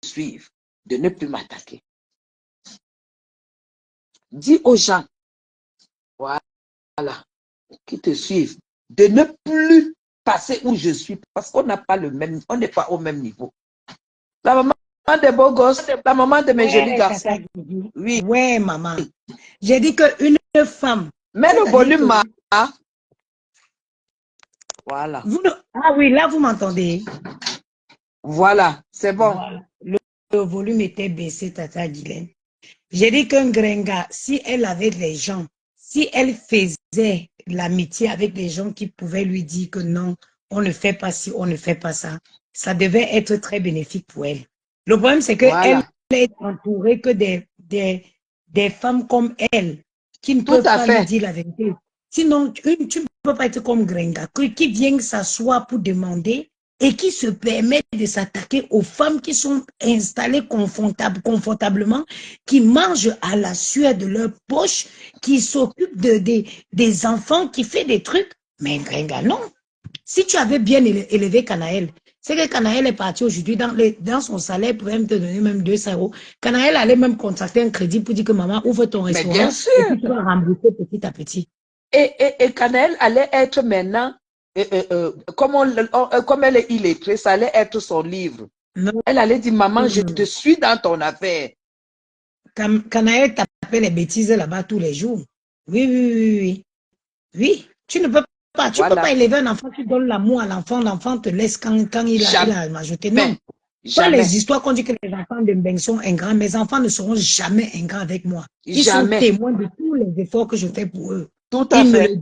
suivent, de ne plus m'attaquer. Dis aux gens, voilà, qui te suivent, de ne plus passer où je suis, parce qu'on n'a pas le même, on n'est pas au même niveau. La maman des beaux gosses, la maman de mes jolis garçons. Oui. Ouais, maman. J'ai dit qu'une femme. Mets le volume, hein? Voilà. Ah oui, là, vous m'entendez? Voilà, c'est bon. Voilà. Le volume était baissé, Tata Guylaine. J'ai dit qu'un gringa, si elle avait des gens, si elle faisait l'amitié avec des gens qui pouvaient lui dire que non, on ne fait pas ci, on ne fait pas ça, ça devait être très bénéfique pour elle. Le problème, c'est qu'elle est entourée que des femmes comme elle, qui ne peuvent pas lui dire la vérité. Sinon, tu ne peux pas être comme Gringa, qui vient s'asseoir pour demander et qui se permet de s'attaquer aux femmes qui sont installées confortablement, qui mangent à la sueur de leur poche, qui s'occupent des enfants, qui fait des trucs. Mais Gringa, non. Si tu avais bien élevé Canaël, c'est que Canaël est parti aujourd'hui dans son salaire, pouvait même te donner même 200 euros. Canaël allait même contracter un crédit pour dire que maman ouvre ton restaurant. Bien sûr. Et puis tu vas rembourser petit à petit. Et Canaël allait être maintenant, comme elle est illettrée, ça allait être son livre. Non. Elle allait dire, maman, je te suis dans ton affaire. Canaël t'appelle les bêtises là-bas tous les jours. Oui. Oui, tu ne peux pas. Tu ne peux pas élever un enfant, tu donnes l'amour à l'enfant, l'enfant te laisse quand il a majorité. Non. Pas les histoires qu'on dit que les enfants de Mbeng sont ingrats. Mes enfants ne seront jamais ingrats avec moi. Ils sont témoins de tous les efforts que je fais pour eux. Tout à fait.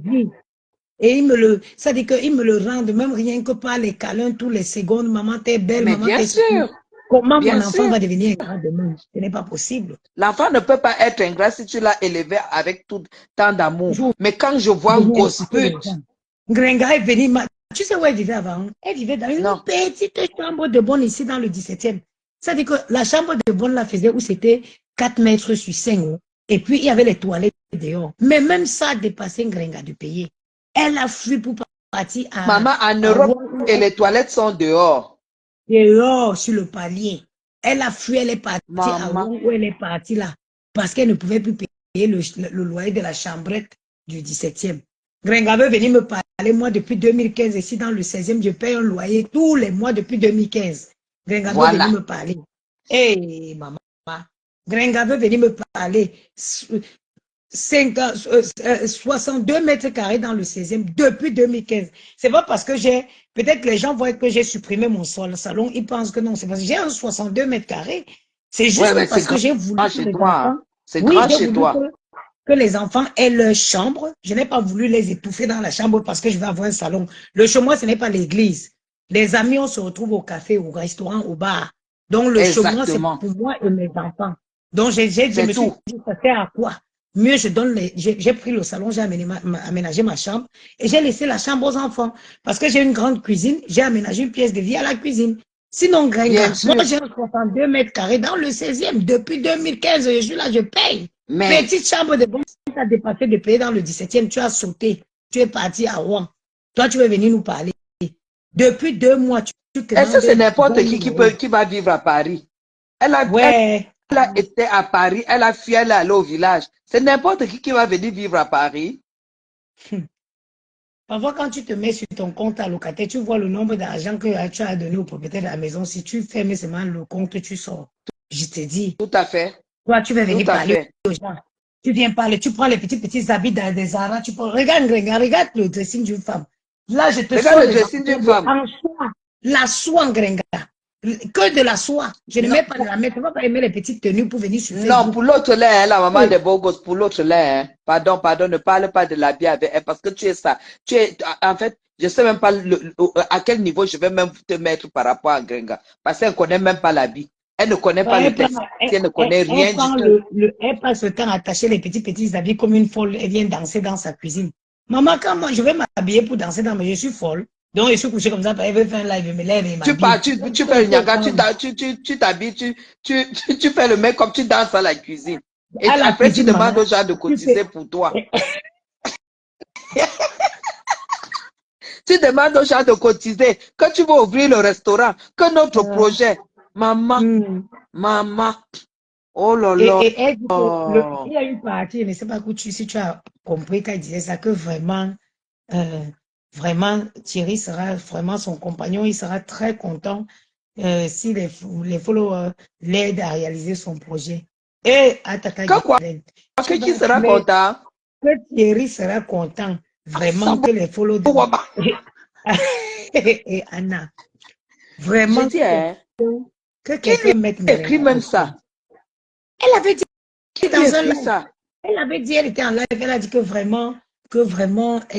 Ils me le disent. Et ça dit qu'ils me le rendent, même rien que par les câlins tous les secondes. Maman, t'es belle, maman, t'es sûr. Comment mon enfant va devenir ingrat demain? Ce n'est pas possible. L'enfant ne peut pas être ingrat si tu l'as élevé avec tout tant d'amour. Mais quand je vois un gosse pute. Gringa est venu. Tu sais où elle vivait avant? Elle vivait dans une petite chambre de bonne ici dans le 17e. Ça dit que la chambre de bonne la faisait où c'était 4 mètres sur 5. Et puis il y avait les toilettes dehors. Mais même ça a dépassé Gringa de payer. Elle a fui pour partir à... Maman, en Europe, et les toilettes sont dehors. Dehors, sur le palier. Elle a fui, elle est partie à Wong, où elle est partie là. Parce qu'elle ne pouvait plus payer le loyer de la chambrette du 17e. Gringa veut venir me parler, moi, depuis 2015, ici dans le 16e, je paye un loyer tous les mois depuis 2015. Gringa veut venir me parler. Hé, maman. Gringa veut venir me parler. 62 mètres carrés dans le 16e depuis 2015. C'est pas parce que peut-être les gens voient que j'ai supprimé mon salon, ils pensent que non, c'est parce que j'ai un 62 mètres carrés. C'est juste parce que j'ai voulu que les enfants, que les enfants aient leur chambre. Je n'ai pas voulu les étouffer dans la chambre parce que je vais avoir un salon. Le chez moi, ce n'est pas l'église. Les amis, on se retrouve au café, au restaurant, au bar. Donc le chez moi, c'est pour moi et mes enfants. Donc je me suis dit, ça sert à quoi? Mieux, j'ai pris le salon, j'ai aménagé ma chambre et j'ai laissé la chambre aux enfants. Parce que j'ai une grande cuisine, j'ai aménagé une pièce de vie à la cuisine. Sinon, Gringa, moi j'ai un 62 mètres carrés dans le 16e. Depuis 2015, je suis là, je paye. Petite chambre de bonne, tu as dépassé de payer dans le 17e, tu as sauté, tu es parti à Rouen. Toi, tu veux venir nous parler. Depuis 2 mois, est-ce que c'est n'importe qui va vivre à Paris? Elle a été à Paris, elle a fui, elle est allée au village. C'est n'importe qui va venir vivre à Paris. Parfois, quand tu te mets sur ton compte allocataire, tu vois le nombre d'argent que tu as donné au propriétaire de la maison. Si tu fermes seulement le compte, tu sors. Je te dis. Tout à fait. Toi, tu vas venir parler aux gens. Tu viens parler, tu prends les petits habits des Zara, tu prends, regarde le dressing d'une femme. Là, je te regarde le dressing d'une femme. En soie. La soie, Gringa. Que de la soie. Je ne mets pas de la mettre. Tu ne vas pas aimer les petites tenues pour venir sur Facebook. Non, pour l'autre là, la maman des beaux gosses, pour l'autre là, pardon, ne parle pas de l'habit avec elle parce que tu es ça. En fait, je ne sais même pas à quel niveau je vais même te mettre par rapport à Gringa. Parce qu'elle ne connaît même pas l'habit. Elle ne connaît pas le texte. Elle ne connaît rien du tout. Elle passe le temps à attacher les petits habits comme une folle. Elle vient danser dans sa cuisine. Maman, quand moi je vais m'habiller pour danser dans je suis folle. Donc, je suis couché comme ça, elle veut faire un live, je me lève et tu fais le nyaga, tu t'habilles, tu fais le mec comme tu danses à la cuisine. Et après, tu demandes aux gens de cotiser pour toi. Tu demandes aux gens de cotiser, que tu veux ouvrir le restaurant, que notre projet. Maman, maman. Oh là là. Et elle dit que il y a une partie, je ne sais pas si tu as compris quand elle disait ça, que vraiment, vraiment, Thierry sera vraiment son compagnon, il sera très content si les followers l'aident à réaliser son projet. Et à Tata Quoi? Guélène, Que qui sera content? que Thierry sera content, vraiment que les followers et Anna, vraiment Je dis, hein, que quelqu'un mette écrit même ça. Elle avait dit Qui dans un écrit live, ça? elle avait dit, elle était en live, elle a dit que vraiment,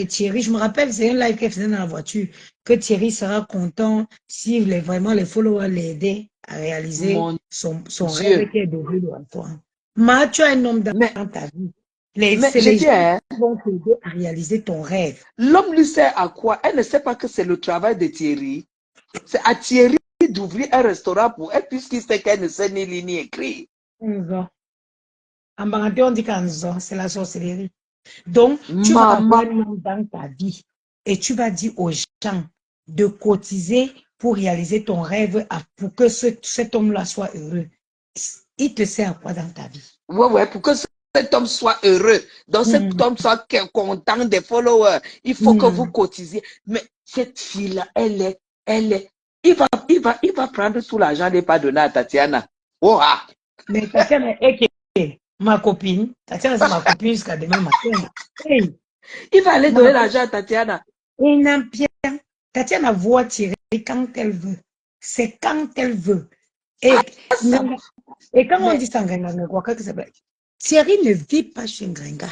Thierry, je me rappelle, c'est un live qu'elle faisait dans la voiture, que Thierry sera content si vraiment les followers l'aidaient à réaliser son rêve qui est devenu toi. Mais tu as un homme dans ta vie. Les gens vont t'aider à réaliser ton rêve. L'homme lui sert à quoi? Elle ne sait pas que c'est le travail de Thierry. C'est à Thierry d'ouvrir un restaurant pour elle, puisqu'il sait qu'elle ne sait ni lire ni écrire. En Banganté, on dit qu'Anzo, c'est la sorcellerie. Donc, tu vas avoir un homme dans ta vie et tu vas dire aux gens de cotiser pour réaliser ton rêve, pour que cet homme-là soit heureux. Il te sert à quoi dans ta vie? Ouais, pour que cet homme soit heureux. Donc, cet homme soit content des followers. Il faut que vous cotisiez. Mais cette fille-là, il va prendre tout l'argent et pas donner à Tatiana. Oh, ah. Mais Tatiana est ma copine. Tatiana, c'est ma copine jusqu'à demain matin. Hey, il va aller donner l'argent à Tatiana. Et Nampia, Tatiana voit Thierry quand elle veut. C'est quand elle veut. Et quand on dit Sangrenga, Thierry ne vit pas chez Ngrenga.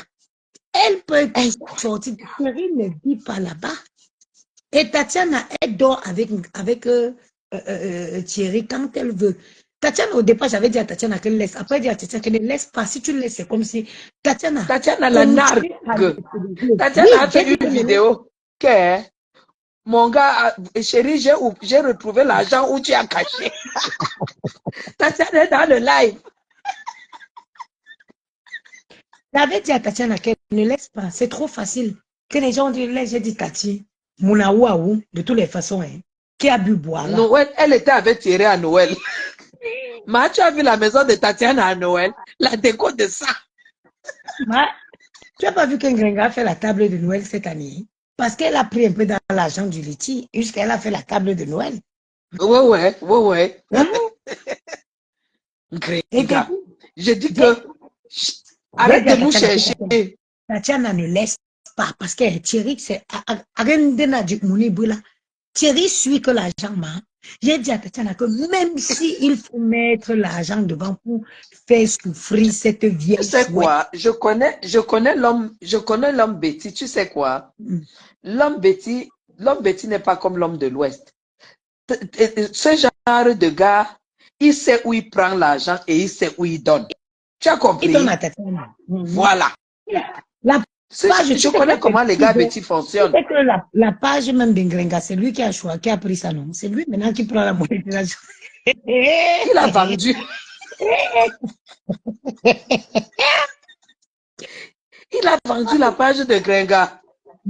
Elle peut sortir. Thierry ne vit pas là-bas. Et Tatiana, elle dort avec Thierry quand elle veut. Tatiana, au départ, j'avais dit à Tatiana qu'elle laisse. Après, j'ai dit à Tatiana qu'elle ne laisse pas. Si tu le laisses, c'est comme si Tatiana la nargue. Tatiana a fait une vidéo que mon gars, chérie, j'ai retrouvé l'argent où tu as caché. Tatiana est dans le live. J'avais dit à Tatiana qu'elle ne laisse pas. C'est trop facile. Que les gens disent, laisse, j'ai dit Tati, Mounaouaou, de toutes les façons, hein, qui a bu boire. Noël, elle était avec Thierry à Noël. Mais tu as vu la maison de Tatiana à Noël? La déco de ça. Ma, tu n'as pas vu qu'Ngrenga a fait la table de Noël cette année? Parce qu'elle a pris un peu dans l'argent du liti jusqu'elle a fait la table de Noël. Ouais. Ngrenga. Je dis que arrête de nous chercher. Tatiana ne laisse pas parce que Thierry, c'est Thierry suit que l'argent, j'ai dit à Tatiana que même s'il faut mettre l'argent devant pour faire souffrir cette vieille. Tu sais quoi? Je connais l'homme Betty. Tu sais quoi? L'homme Betty n'est pas comme l'homme de l'Ouest. Ce genre de gars, il sait où il prend l'argent et il sait où il donne. Tu as compris? Il donne à Tatiana. Voilà. Je connais comment les gars Betty fonctionnent. C'est que la page même d'Ingrenga, c'est lui qui a choisi, qui a pris ça, non? C'est lui maintenant qui prend la monétisation. Il a vendu. Il a vendu la page de Grenga.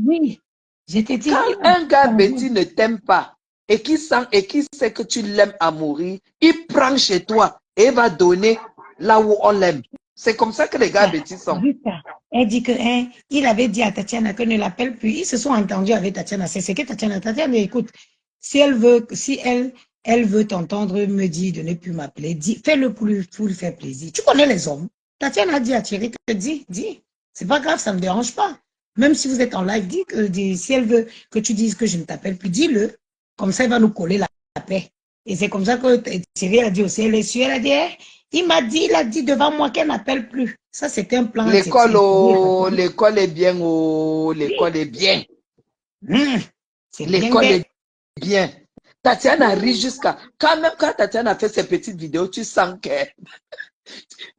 Oui, je te dis. Quand un gars Betty ne t'aime pas et qui sait que tu l'aimes à mourir, il prend chez toi et va donner là où on l'aime. C'est comme ça que les gars Betty sont. Elle dit que il avait dit à Tatiana qu'elle ne l'appelle plus. Ils se sont entendus avec Tatiana. C'est ce que Tatiana, écoute, si elle veut t'entendre me dire de ne plus m'appeler, fais-le pour lui faire plaisir. Tu connais les hommes. Tatiana a dit à Thierry que dis. C'est pas grave, ça ne me dérange pas. Même si vous êtes en live, si elle veut que tu dises que je ne t'appelle plus, dis-le. Comme ça, il va nous coller la paix. Et c'est comme ça que Thierry a dit aussi, elle est sûre, elle a dit, il a dit devant moi qu'elle n'appelle plus. Ça, c'était un plan. L'école, l'école est bien, l'école est bien. L'école est bien. Tatiana rit jusqu'à... Quand Tatiana fait ses petites vidéos, tu sens que...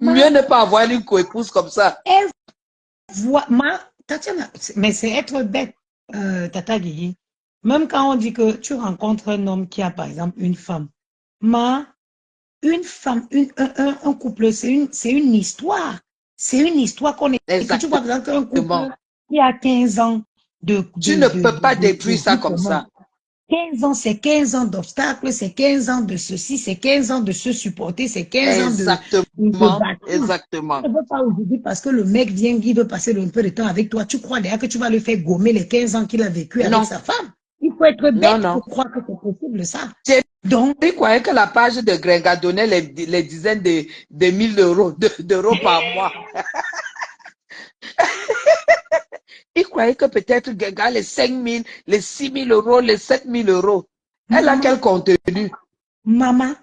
Mieux ne pas avoir une coépouse comme ça. Elle voit... Tatiana, mais c'est être bête, Tata Guigui. Même quand on dit que tu rencontres un homme qui a, par exemple, une femme. Une femme, un couple, c'est une histoire. C'est une histoire qu'on est... Que tu vois, par exemple, un couple qui a 15 ans tu ne peux pas détruire ça comme ça. 15 ans, c'est 15 ans d'obstacles, c'est 15 ans de ceci, c'est 15 ans de se supporter, c'est 15 ans de Exactement, battre. exactement. Tu ne veux pas aujourd'hui parce que le mec vient, il veut passer un peu de temps avec toi. Tu crois déjà que tu vas le faire gommer les 15 ans qu'il a vécu avec Non, sa femme. Il faut être non, bête non. pour croire que c'est possible, ça. Donc, il croyait que la page de Grenga donnait les dizaines de mille d'euros par mois. Il croyait que peut-être Grenga, les 5 000, les 6 000 euros, les 7 000 euros. Elle a quel contenu? Maman,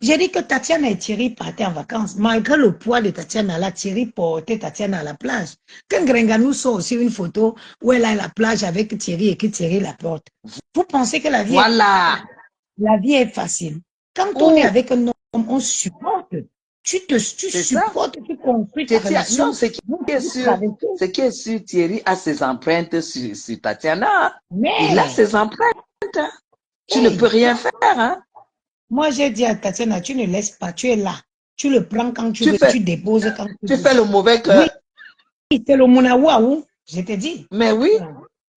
j'ai dit que Tatiana et Thierry partaient en vacances. Malgré le poids de Tatiana, là, Thierry portait Tatiana à la plage. Quand Grenga nous sort aussi une photo où elle est à la plage avec Thierry et que Thierry la porte. Vous pensez que la vie, Voilà. la vie est facile. Quand on est avec un homme, on supporte. Tu supportes, tu construis ta relation. Non, ce qui est sûr, Thierry a ses empreintes sur Tatiana. Mais, il a ses empreintes. Tu ne peux rien faire. Hein? Moi, j'ai dit à Tatiana, tu ne laisses pas, tu es là. Tu le prends quand tu veux, tu déposes quand tu veux. Tu fais le mauvais cœur. Oui, c'est le Monawaou, je t'ai dit. Mais oui.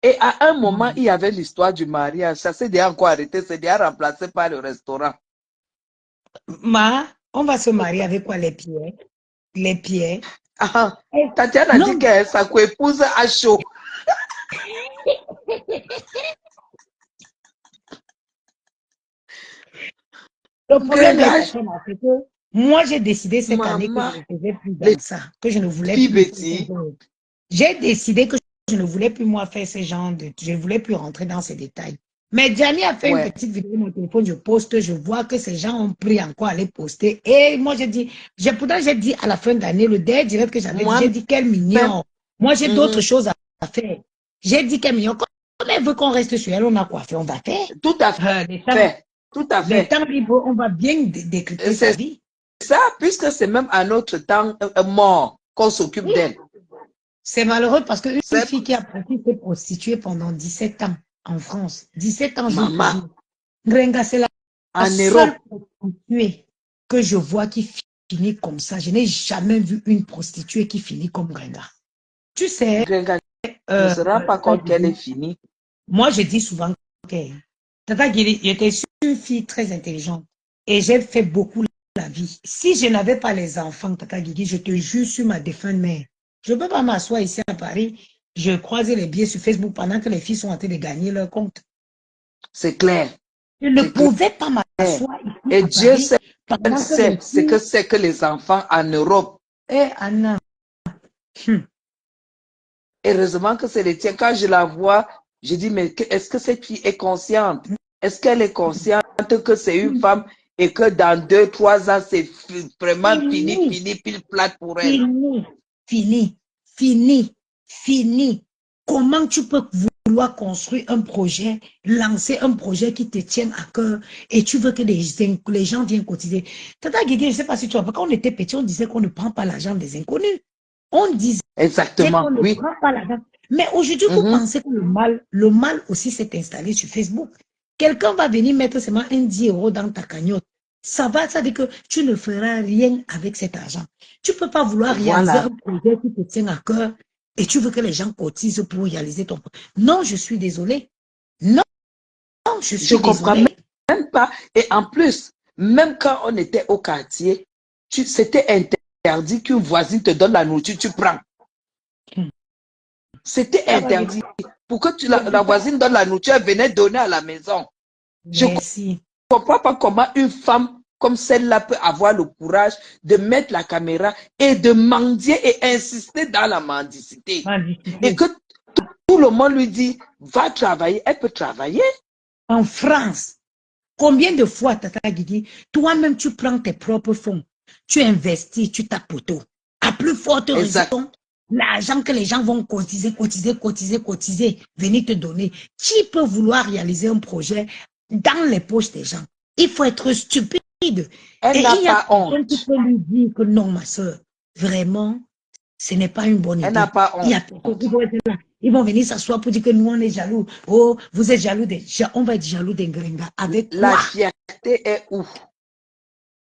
Et à un moment, il y avait l'histoire du mariage. Ça s'est déjà encore arrêté, c'est déjà remplacé par le restaurant. On va se marier avec quoi? Les pieds. Les pieds. Ah, Tatiana a dit que sa co-épouse a chaud. Le problème est que moi, j'ai décidé cette année que je ne faisais plus dans ça, que je ne voulais plus. J'ai décidé que je ne voulais plus moi faire ce genre de... Je ne voulais plus rentrer dans ces détails. Mais Gianni a fait une petite vidéo sur mon téléphone, je poste, je vois que ces gens ont pris encore à les poster. Et moi, j'ai dit, pourtant, j'ai dit à la fin de l'année, le dernier direct que j'avais dit, j'ai dit, quel mignon. Moi, j'ai d'autres choses à faire. J'ai dit, quel mignon. Comme elle veut qu'on reste sur elle, on a quoi faire, on va faire. Tout à fait. Tout à fait. Les temps libres, on va bien décrypter sa vie. Ça, puisque c'est même à notre temps mort qu'on s'occupe d'elle. C'est malheureux parce qu'une fille qui a pratiqué prostituée pendant 17 ans en France, 17 ans jour pour jour. Grenga, c'est la seule prostituée que je vois qui finit comme ça. Je n'ai jamais vu une prostituée qui finit comme Grenga. Tu sais, Grenga ne se rend pas compte qu'elle est finie. Moi, je dis souvent que Tata Guiri, j'étais une fille très intelligente et j'ai fait beaucoup la vie. Si je n'avais pas les enfants, Tata Guiri, je te jure sur ma défunte mère. Je ne peux pas m'asseoir ici à Paris. Je croisais les billets sur Facebook pendant que les filles sont en train de gagner leur compte. C'est clair. Je ne pouvais pas m'asseoir ici et Dieu Paris sait ce que c'est que les enfants en Europe. Anna. Heureusement que c'est les tiens. Quand je la vois, je dis, mais est-ce que cette fille est consciente? Est-ce qu'elle est consciente que c'est une femme et que dans 2-3 ans, c'est vraiment fini, pile plate pour elle? Fini. Comment tu peux vouloir construire un projet, lancer un projet qui te tienne à cœur et tu veux que les gens viennent cotiser? Tata Guigui, je ne sais pas si tu vois, quand on était petit, on disait qu'on ne prend pas l'argent des inconnus. On disait qu'on ne prend pas l'argent. Mais aujourd'hui, vous pensez que le mal aussi s'est installé sur Facebook. Quelqu'un va venir mettre seulement 10 € dans ta cagnotte. Ça veut dire que tu ne feras rien avec cet argent. Tu ne peux pas vouloir réaliser un projet qui te tient à cœur et tu veux que les gens cotisent pour réaliser ton projet. Non, je suis désolée. Non, je suis désolée. Comprends même pas. Et en plus, même quand on était au quartier, c'était interdit qu'une voisine te donne la nourriture, tu prends. C'était interdit. Pour que la voisine donne la nourriture, elle venait donner à la maison. Merci. Je ne comprends pas comment une femme comme celle-là peut avoir le courage de mettre la caméra et de mendier et insister dans la mendicité. Et que tout le monde lui dit, va travailler, elle peut travailler. En France, combien de fois, Tata Guigui, toi-même tu prends tes propres fonds, tu investis, tu tapes poteau. À plus forte raison, l'argent que les gens vont cotiser, venir te donner. Qui peut vouloir réaliser un projet dans les poches des gens? Il faut être stupide. Elle n'a pas honte. Qui peut lui dire que non, ma soeur, vraiment, ce n'est pas une bonne idée. Elle n'a pas honte. Il y a personne qui va être là. Ils vont venir s'asseoir pour dire que nous, on est jaloux. Oh, vous êtes jaloux on va être jaloux des Grenga. Avec la quoi? fierté est où?